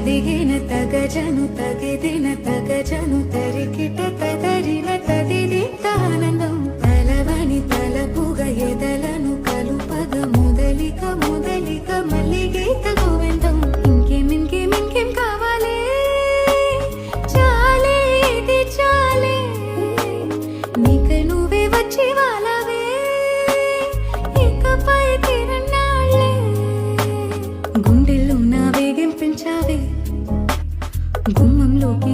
తదిగిన తగజను తగిదిన తగజను తరికిట తదరిన తదిదిత ఆనందం తలవని తలపుగ ఎదలను కలుపగ మొదలిక మొదలిక మల్లిగీత గోవిందం ఇంకేం ఇంకేం ఇంకేం కావాలే చాలే ఇది చాలే నీక నువ్వే వచ్చి వాళ్ళవే ఇకపై తిరన్నాళ్ళే గుండెల్లో నా వేగం పెంచావే గుమ్మంలోకి